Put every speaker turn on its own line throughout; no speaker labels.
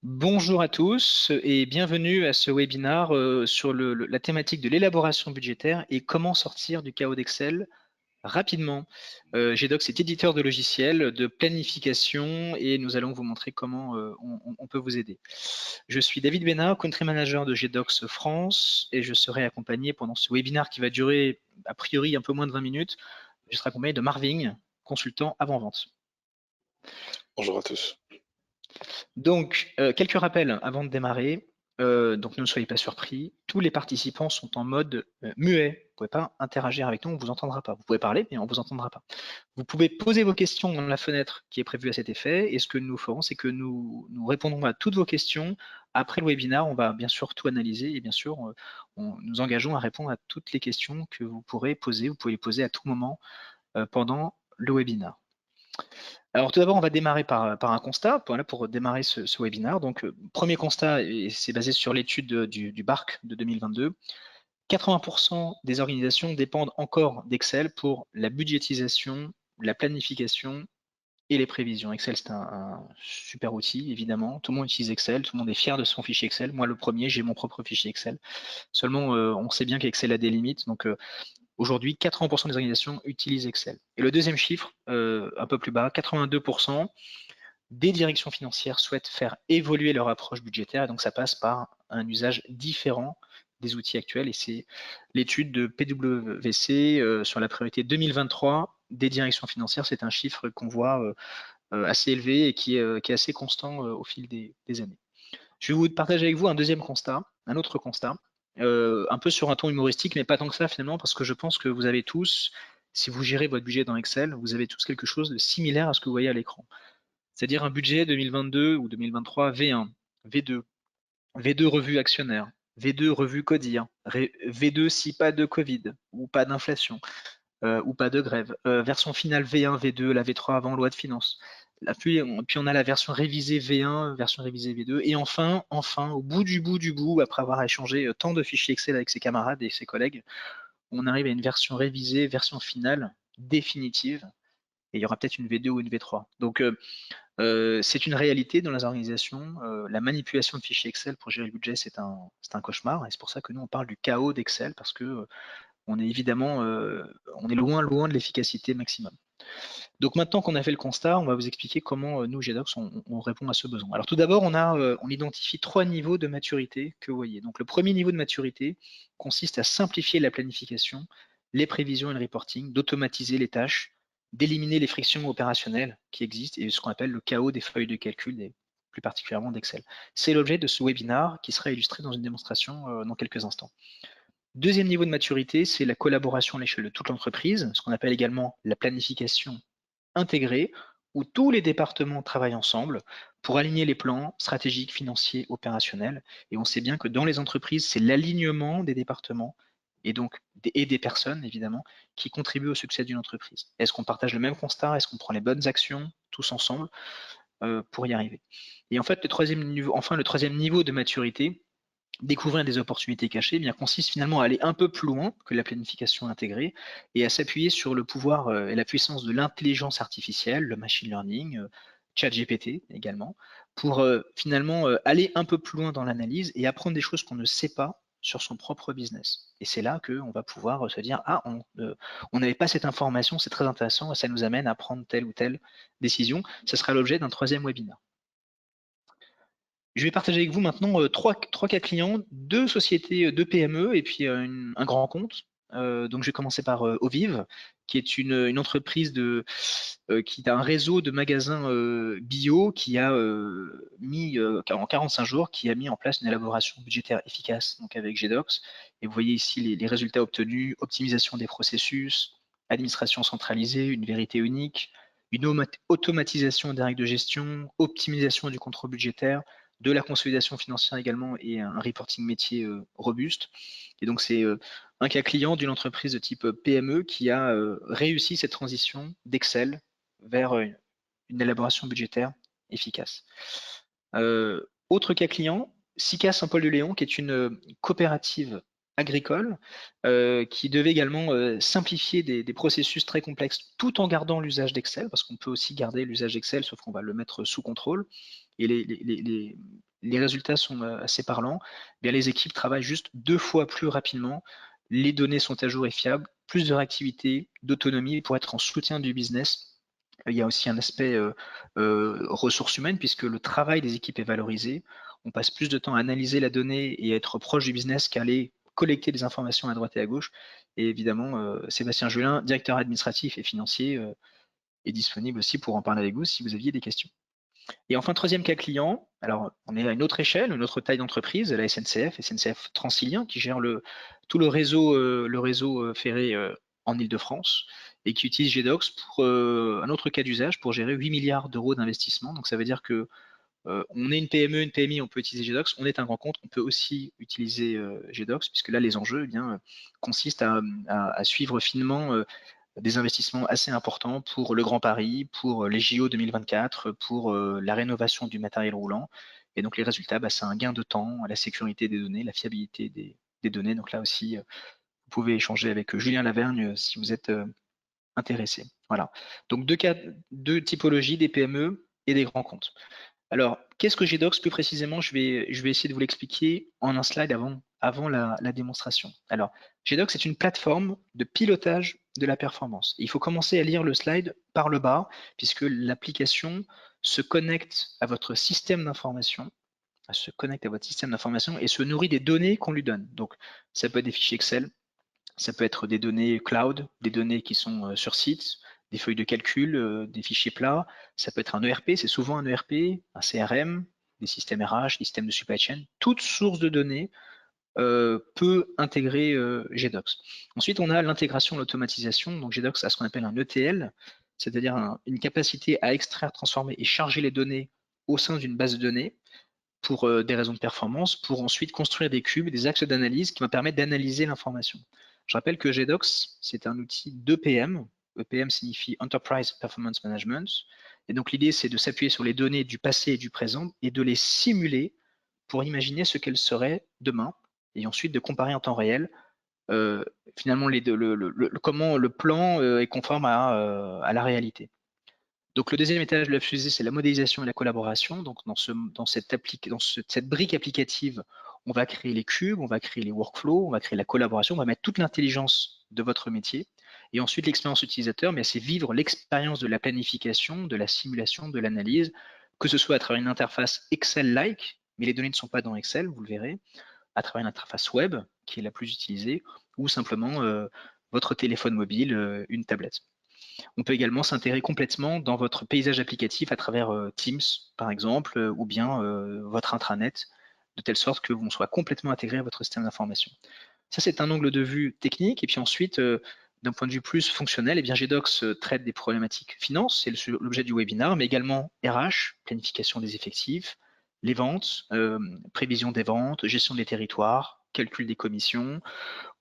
Bonjour à tous et bienvenue à ce webinaire sur la thématique de l'élaboration budgétaire et comment sortir du chaos d'Excel rapidement. GDocs est éditeur de logiciels de planification et nous allons vous montrer comment on peut vous aider. Je suis David Bénard, Country Manager de GDocs France et je serai accompagné pendant ce webinaire qui va durer a priori un peu moins de 20 minutes. Je serai accompagné de Marvin, consultant avant-vente.
Bonjour à tous.
Donc, quelques rappels avant de démarrer. Donc, ne soyez pas surpris. Tous les participants sont en mode muet. Vous ne pouvez pas interagir avec nous, on ne vous entendra pas. Vous pouvez parler, mais on ne vous entendra pas. Vous pouvez poser vos questions dans la fenêtre qui est prévue à cet effet. Et ce que nous ferons, c'est que nous répondrons à toutes vos questions. Après le webinaire, on va bien sûr tout analyser et bien sûr, nous engageons à répondre à toutes les questions que vous pourrez poser. Vous pouvez les poser à tout moment pendant le webinaire. Alors tout d'abord, on va démarrer par un constat, pour démarrer ce webinaire. Donc, premier constat, et c'est basé sur l'étude du BARC de 2022, 80% des organisations dépendent encore d'Excel pour la budgétisation, la planification et les prévisions. Excel, c'est un super outil, évidemment. Tout le monde utilise Excel, tout le monde est fier de son fichier Excel. Moi, le premier, j'ai mon propre fichier Excel. Seulement, on sait bien qu'Excel a des limites, donc aujourd'hui, 80% des organisations utilisent Excel. Et le deuxième chiffre, un peu plus bas, 82% des directions financières souhaitent faire évoluer leur approche budgétaire, et donc ça passe par un usage différent des outils actuels, et c'est l'étude de PwC sur la priorité 2023 des directions financières. C'est un chiffre qu'on voit assez élevé et qui est assez constant au fil des années. Je vais vous partager avec vous un deuxième constat, un autre constat, un peu sur un ton humoristique, mais pas tant que ça finalement, parce que je pense que vous avez tous, si vous gérez votre budget dans Excel, vous avez tous quelque chose de similaire à ce que vous voyez à l'écran. C'est-à-dire un budget 2022 ou 2023 V1, V2, V2 revue actionnaire, V2 revue CODIR, V2 si pas de Covid ou pas d'inflation ou pas de grève, version finale V1, V2, la V3 avant loi de finances. Puis on a la version révisée V1, version révisée V2, et enfin, au bout du bout, après avoir échangé tant de fichiers Excel avec ses camarades et ses collègues, on arrive à une version révisée, version finale, définitive, et il y aura peut-être une V2 ou une V3. Donc c'est une réalité dans les organisations. La manipulation de fichiers Excel pour gérer le budget, c'est un cauchemar, et c'est pour ça que nous on parle du chaos d'Excel, parce que on est évidemment on est loin de l'efficacité maximum. Donc maintenant qu'on a fait le constat, on va vous expliquer comment nous, GDocs, on répond à ce besoin. Alors tout d'abord, on identifie 3 niveaux de maturité que vous voyez. Donc le premier niveau de maturité consiste à simplifier la planification, les prévisions et le reporting, d'automatiser les tâches, d'éliminer les frictions opérationnelles qui existent et ce qu'on appelle le chaos des feuilles de calcul, et plus particulièrement d'Excel. C'est l'objet de ce webinaire qui sera illustré dans une démonstration dans quelques instants. Deuxième niveau de maturité, c'est la collaboration à l'échelle de toute l'entreprise, ce qu'on appelle également la planification intégrée, où tous les départements travaillent ensemble pour aligner les plans stratégiques, financiers, opérationnels. Et on sait bien que dans les entreprises, c'est l'alignement des départements et donc des personnes, évidemment, qui contribuent au succès d'une entreprise. Est-ce qu'on partage le même constat? Est-ce qu'on prend les bonnes actions tous ensemble pour y arriver? Et en fait, le troisième niveau de maturité, découvrir des opportunités cachées, consiste finalement à aller un peu plus loin que la planification intégrée et à s'appuyer sur le pouvoir et la puissance de l'intelligence artificielle, le machine learning, ChatGPT également, pour finalement aller un peu plus loin dans l'analyse et apprendre des choses qu'on ne sait pas sur son propre business. Et c'est là qu'on va pouvoir se dire, ah, on n'avait pas cette information, c'est très intéressant et ça nous amène à prendre telle ou telle décision. Ce sera l'objet d'un troisième webinaire. Je vais partager avec vous maintenant trois cas clients, deux sociétés, deux PME et puis un grand compte. Donc je vais commencer par Ovive, qui est une entreprise qui a un réseau de magasins bio qui a mis en 45 jours, qui a mis en place une élaboration budgétaire efficace, donc avec GDocs. Et vous voyez ici les résultats obtenus: optimisation des processus, administration centralisée, une vérité unique, une automatisation des règles de gestion, optimisation du contrôle budgétaire, de la consolidation financière également et un reporting métier robuste. Et donc c'est un cas client d'une entreprise de type PME qui a réussi cette transition d'Excel vers une élaboration budgétaire efficace. Autre cas client, SICA Saint-Paul-de-Léon, qui est une coopérative agricole qui devait également simplifier des processus très complexes tout en gardant l'usage d'Excel, parce qu'on peut aussi garder l'usage d'Excel, sauf qu'on va le mettre sous contrôle. Et les les résultats sont assez parlants. Bien, les équipes travaillent juste 2 fois plus rapidement. Les données sont à jour et fiables, plus de réactivité, d'autonomie pour être en soutien du business. Il y a aussi un aspect ressources humaines puisque le travail des équipes est valorisé. On passe plus de temps à analyser la donnée et à être proche du business qu'à aller collecter des informations à droite et à gauche. Et évidemment, Sébastien Julin, directeur administratif et financier, est disponible aussi pour en parler avec vous si vous aviez des questions. Et enfin, troisième cas client, alors on est à une autre échelle, une autre taille d'entreprise, la SNCF, SNCF Transilien, qui gère tout le réseau ferré en Île-de-France et qui utilise GDocs pour un autre cas d'usage pour gérer 8 milliards d'euros d'investissement. Donc ça veut dire que on est une PME, une PMI, on peut utiliser GDocs, on est un grand compte, on peut aussi utiliser GDocs, puisque là les enjeux consistent à suivre finement des investissements assez importants pour le Grand Paris, pour les JO 2024, pour la rénovation du matériel roulant. Et donc les résultats, c'est un gain de temps, la sécurité des données, la fiabilité des données. Donc là aussi, vous pouvez échanger avec Julien Lavergne si vous êtes intéressé. Voilà. Donc deux typologies, des PME et des grands comptes. Alors, qu'est-ce que GDocs plus précisément? Je vais essayer de vous l'expliquer en un slide avant la démonstration. Alors, GDocs est une plateforme de pilotage de la performance. Il faut commencer à lire le slide par le bas, puisque l'application se connecte à votre système d'information, et se nourrit des données qu'on lui donne. Donc, ça peut être des fichiers Excel, ça peut être des données cloud, des données qui sont sur site, des feuilles de calcul, des fichiers plats. Ça peut être un ERP, c'est souvent un ERP, un CRM, des systèmes RH, des systèmes de supply chain. Toute source de données peut intégrer GDocs. Ensuite, on a l'intégration, l'automatisation. Donc GDocs a ce qu'on appelle un ETL, c'est-à-dire une capacité à extraire, transformer et charger les données au sein d'une base de données pour des raisons de performance, pour ensuite construire des cubes, des axes d'analyse qui vont permettre d'analyser l'information. Je rappelle que GDocs, c'est un outil d'EPM. EPM signifie Enterprise Performance Management. Et donc l'idée, c'est de s'appuyer sur les données du passé et du présent et de les simuler pour imaginer ce qu'elles seraient demain, et ensuite de comparer en temps réel finalement comment le plan est conforme à la réalité. Donc le deuxième étage de la fusée, c'est la modélisation et la collaboration. Donc dans cette brique applicative, on va créer les cubes, on va créer les workflows, on va créer la collaboration, on va mettre toute l'intelligence de votre métier. Et ensuite, l'expérience utilisateur, mais c'est vivre l'expérience de la planification, de la simulation, de l'analyse, que ce soit à travers une interface Excel-like, mais les données ne sont pas dans Excel, vous le verrez, à travers une interface web, qui est la plus utilisée, ou simplement votre téléphone mobile, une tablette. On peut également s'intégrer complètement dans votre paysage applicatif à travers Teams, par exemple, ou bien votre intranet, de telle sorte que l'on soit complètement intégré à votre système d'information. Ça, c'est un angle de vue technique. Et puis ensuite, d'un point de vue plus fonctionnel, GDocs traite des problématiques finance, c'est l'objet du webinaire, mais également RH, planification des effectifs, les ventes, prévision des ventes, gestion des territoires, calcul des commissions.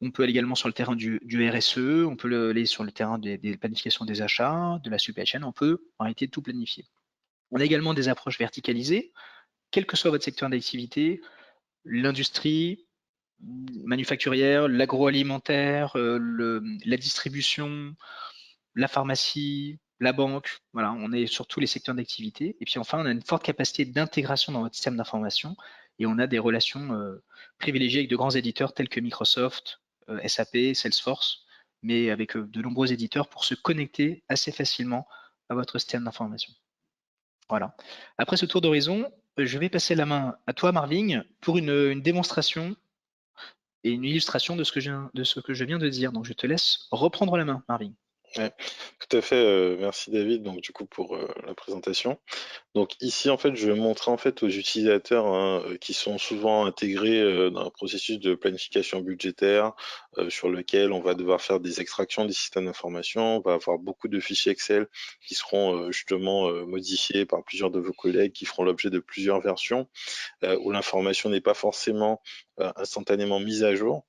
On peut aller également sur le terrain du RSE, on peut aller sur le terrain des planifications des achats, de la supply chain, on peut en réalité tout planifier. On a également des approches verticalisées, quel que soit votre secteur d'activité, l'industrie manufacturière, l'agroalimentaire, la distribution, la pharmacie, la banque, voilà, on est sur tous les secteurs d'activité. Et puis enfin, on a une forte capacité d'intégration dans votre système d'information et on a des relations privilégiées avec de grands éditeurs tels que Microsoft, SAP, Salesforce, mais avec de nombreux éditeurs pour se connecter assez facilement à votre système d'information. Voilà. Après ce tour d'horizon, je vais passer la main à toi, Marvin, pour une démonstration et une illustration de ce que je viens de dire. Donc, je te laisse reprendre la main, Marvin.
Ouais, tout à fait. Merci David. Donc du coup pour la présentation. Donc ici en fait je vais montrer en fait aux utilisateurs hein, qui sont souvent intégrés dans un processus de planification budgétaire sur lequel on va devoir faire des extractions des systèmes d'information. On va avoir beaucoup de fichiers Excel qui seront justement modifiés par plusieurs de vos collègues qui feront l'objet de plusieurs versions où l'information n'est pas forcément instantanément mise à jour,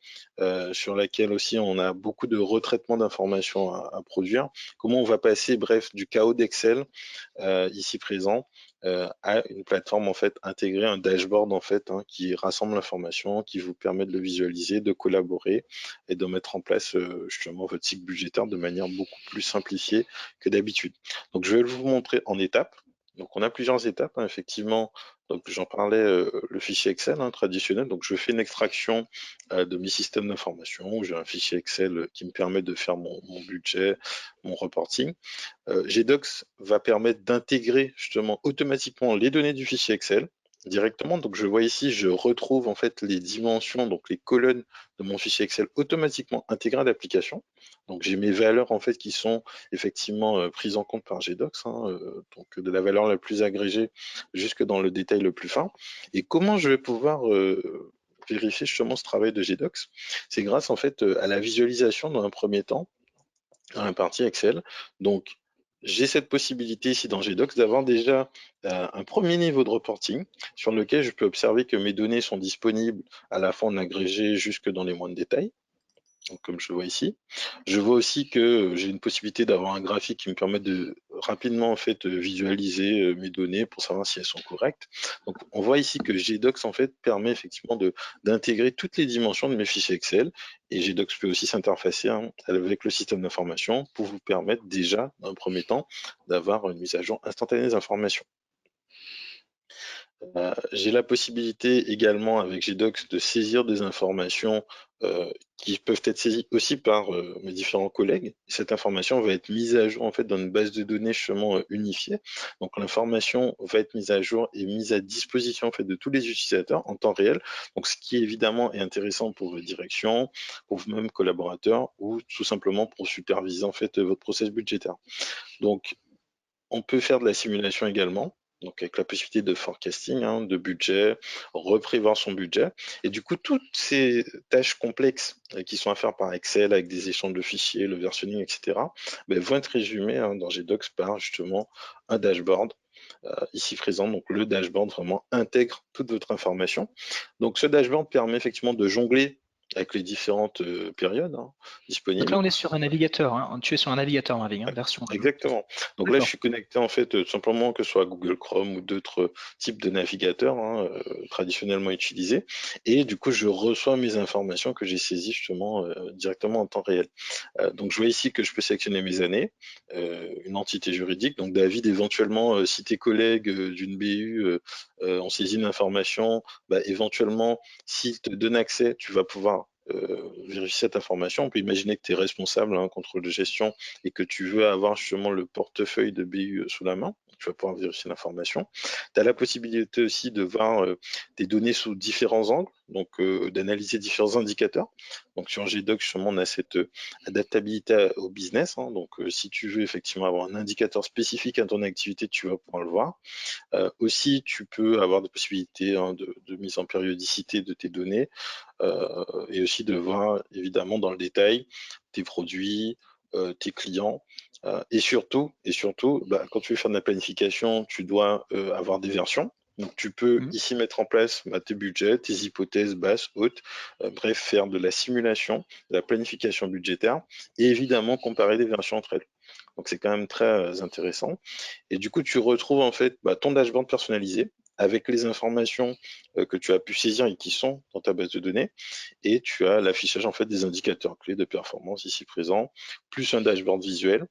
sur laquelle aussi on a beaucoup de retraitement d'informations à produire. Comment on va passer, bref, du chaos d'Excel ici présent à une plateforme en fait intégrée, un dashboard en fait hein, qui rassemble l'information, qui vous permet de le visualiser, de collaborer et de mettre en place justement votre cycle budgétaire de manière beaucoup plus simplifiée que d'habitude. Donc je vais vous montrer en étapes. Donc on a plusieurs étapes, hein, effectivement. Donc j'en parlais, le fichier Excel, hein, traditionnel. Donc je fais une extraction de mes systèmes d'information. J'ai un fichier Excel qui me permet de faire mon budget, mon reporting. GDocs va permettre d'intégrer justement automatiquement les données du fichier Excel directement. Donc je vois ici, je retrouve en fait les dimensions, donc les colonnes de mon fichier Excel automatiquement intégrées à l'application. Donc j'ai mes valeurs en fait qui sont effectivement prises en compte par GDocs, hein, donc de la valeur la plus agrégée jusque dans le détail le plus fin. Et comment je vais pouvoir vérifier justement ce travail de GDocs? C'est grâce en fait à la visualisation dans un premier temps dans la partie Excel. Donc, j'ai cette possibilité ici dans GDocs d'avoir déjà un premier niveau de reporting sur lequel je peux observer que mes données sont disponibles à la fois en agrégé jusque dans les moindres détails. Donc, comme je le vois ici. Je vois aussi que j'ai une possibilité d'avoir un graphique qui me permet de rapidement en fait visualiser mes données pour savoir si elles sont correctes. Donc on voit ici que GDocs en fait permet effectivement d'intégrer toutes les dimensions de mes fichiers Excel et GDocs peut aussi s'interfacer avec le système d'information pour vous permettre déjà dans un premier temps d'avoir une mise à jour instantanée des informations. J'ai la possibilité également avec GDocs de saisir des informations qui peuvent être saisies aussi par mes différents collègues. Cette information va être mise à jour en fait dans une base de données justement unifiée. Donc l'information va être mise à jour et mise à disposition en fait de tous les utilisateurs en temps réel. Donc ce qui évidemment est intéressant pour vos directions, pour vous-même collaborateurs ou tout simplement pour superviser en fait votre process budgétaire. Donc on peut faire de la simulation également, donc avec la possibilité de forecasting, hein, de budget, reprévoir son budget. Et du coup, toutes ces tâches complexes qui sont à faire par Excel avec des échanges de fichiers, le versionning, etc., ben, vont être résumées dans GDocs par justement un dashboard ici présent. Donc le dashboard vraiment intègre toute votre information. Donc ce dashboard permet effectivement de jongler avec les différentes périodes
Donc là,
disponibles.
on est sur un navigateur, hein. Tu es sur un navigateur Mavic, hein, version web.
Exactement. Donc là, je
D'accord.
suis connecté en fait tout simplement que ce soit Google Chrome ou d'autres types de navigateurs traditionnellement utilisés. Et du coup, je reçois mes informations que j'ai saisies justement directement en temps réel. Donc je vois ici que je peux sélectionner mes années, une entité juridique. Donc David, éventuellement, si tes collègues d'une BU ont saisi une information, bah, éventuellement, s'ils te donnent accès, tu vas pouvoir vérifier cette information. On peut imaginer que tu es responsable, contrôle de gestion, et que tu veux avoir justement le portefeuille de BU sous la main. Tu vas pouvoir vérifier l'information. Tu as la possibilité aussi de voir tes données sous différents angles, donc d'analyser différents indicateurs. Donc sur GDocs, justement, on a cette adaptabilité au business. Donc si tu veux effectivement avoir un indicateur spécifique à ton activité, tu vas pouvoir le voir. Aussi, tu peux avoir des possibilités de mise en périodicité de tes données et aussi de voir évidemment dans le détail tes produits, tes clients. Et surtout, bah, quand tu veux faire de la planification, tu dois avoir des versions. Donc tu peux
Mhm.
ici mettre en place tes budgets, tes hypothèses basses, hautes, bref, faire de la simulation, de la planification budgétaire et évidemment comparer des versions entre elles. Donc c'est quand même très intéressant. Et du coup, tu retrouves en fait ton dashboard personnalisé avec les informations que tu as pu saisir et qui sont dans ta base de données. Et tu as l'affichage en fait des indicateurs clés de performance ici présents, plus un dashboard visuel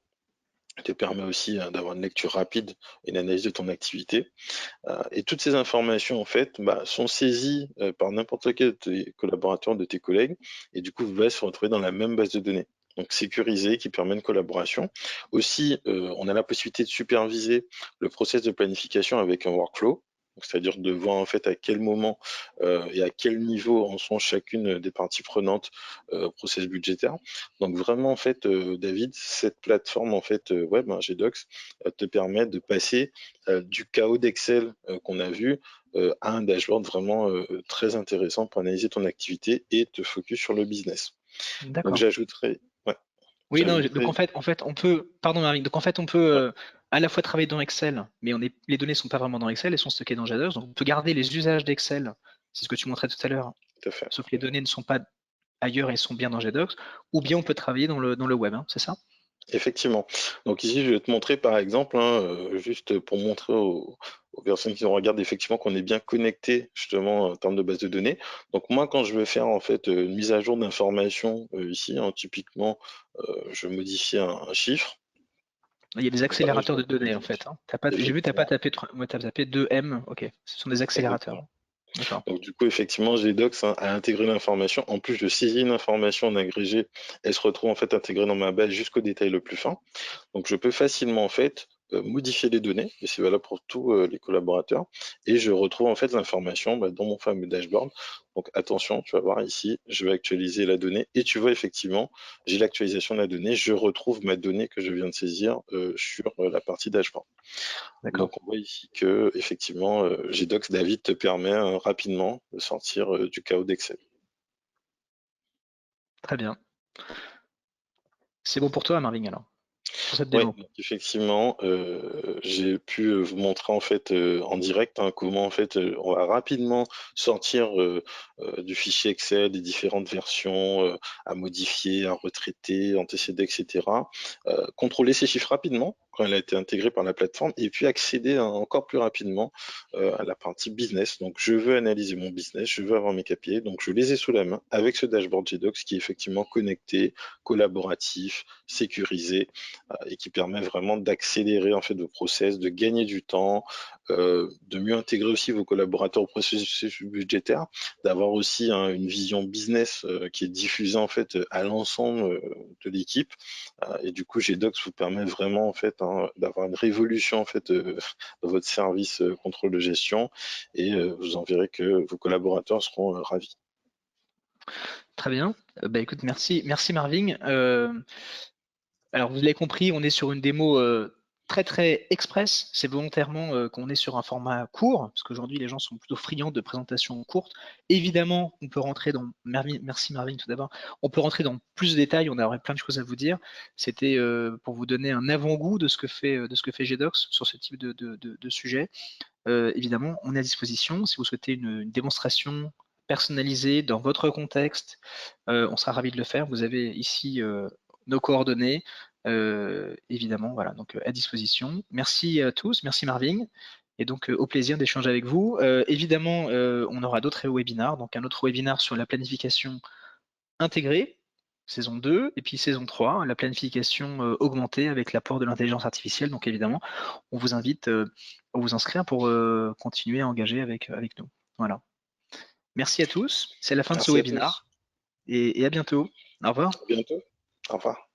qui te permet aussi d'avoir une lecture rapide et une analyse de ton activité. Et toutes ces informations en fait sont saisies par n'importe lequel de tes collaborateurs, de tes collègues, et du coup va se retrouver dans la même base de données. Donc sécurisé, qui permet une collaboration. Aussi, on a la possibilité de superviser le process de planification avec un workflow. C'est-à-dire de voir en fait à quel moment et à quel niveau en sont chacune des parties prenantes au process budgétaire. Donc vraiment en fait, David, cette plateforme en fait web, GDocs, te permet de passer du chaos d'Excel qu'on a vu à un dashboard vraiment très intéressant pour analyser ton activité et te focus sur le business. Donc
D'accord.
j'ajouterai, ouais,
Oui, non, donc
j'ajouterai,
en fait, on peut, pardon Marie, donc en fait, on peut
ouais,
à la fois travailler dans Excel, mais les données sont pas vraiment dans Excel, elles sont stockées dans GDocs, donc on peut garder les usages d'Excel, c'est ce que tu montrais tout à l'heure,
tout à fait.
sauf que les données ne sont pas ailleurs et sont bien dans GDocs, ou bien on peut travailler dans le web, hein, c'est ça?
Effectivement. Donc ici, je vais te montrer par exemple, juste pour montrer aux personnes qui nous regardent effectivement qu'on est bien connecté justement en termes de base de données. Donc moi, quand je veux faire en fait une mise à jour d'informations ici, typiquement, je modifie un chiffre.
Il y a des
Pareil, je
accélérateurs de
vois.
données en fait, hein. J'ai vu, tu n'as pas
Effectivement,
tapé, ouais, t'as tapé 2M, ok. Ce sont des accélérateurs.
exactement.
D'accord.
Donc du coup, effectivement, GDocs a intégré l'information. En plus, je saisis une information en agrégé, elle se retrouve en fait intégrée dans ma base jusqu'au détail le plus fin. Donc je peux facilement en fait modifier les données, et c'est valable pour tous les collaborateurs, et je retrouve en fait l'information dans mon fameux dashboard. Donc attention, tu vas voir ici, je vais actualiser la donnée, et tu vois effectivement, j'ai l'actualisation de la donnée, je retrouve ma donnée que je viens de saisir sur la partie dashboard.
D'accord.
Donc on voit ici que effectivement, GDocs David te permet rapidement de sortir du chaos d'Excel.
Très bien. C'est bon pour toi, Marvin, alors, pour cette
Ouais,
démo.
donc effectivement, j'ai pu vous montrer en fait en direct comment en fait on va rapidement sortir du fichier Excel des différentes versions à modifier, à retraiter, antécéder, etc. Contrôler ces chiffres rapidement quand elle a été intégrée par la plateforme et puis accéder encore plus rapidement à la partie business. Donc je veux analyser mon business, je veux avoir mes KPI, donc je les ai sous la main avec ce dashboard GDocs qui est effectivement connecté, collaboratif, sécurisé et qui permet vraiment d'accélérer en fait vos process, de gagner du temps, de mieux intégrer aussi vos collaborateurs au processus budgétaire, d'avoir aussi une vision business qui est diffusée en fait à l'ensemble de l'équipe. Et du coup, GDocs vous permet vraiment en fait d'avoir une révolution en fait dans votre service contrôle de gestion et vous en verrez que vos collaborateurs seront ravis.
Très bien. Bah écoute, merci Marvin. Alors vous l'avez compris, on est sur une démo très très express. C'est volontairement qu'on est sur un format court, parce qu'aujourd'hui les gens sont plutôt friands de présentations courtes. Évidemment, on peut rentrer dans. Merci Marvin tout d'abord. On peut rentrer dans plus de détails. On aurait plein de choses à vous dire. C'était pour vous donner un avant-goût de ce que fait GDocs sur ce type de sujet. Évidemment, on est à disposition si vous souhaitez une démonstration personnalisée dans votre contexte. On sera ravi de le faire. Vous avez ici nos coordonnées. Évidemment, voilà, donc à disposition. Merci à tous, merci Marvin. Et donc au plaisir d'échanger avec vous. Évidemment, on aura d'autres webinars, donc un autre webinar sur la planification intégrée, saison 2, et puis saison 3, la planification augmentée avec l'apport de l'intelligence artificielle. Donc évidemment, on vous invite à vous inscrire pour continuer à engager avec nous. Voilà. Merci à tous. C'est la fin de ce
Merci à tous.
webinar et à bientôt. Au revoir.
À bientôt. Au revoir.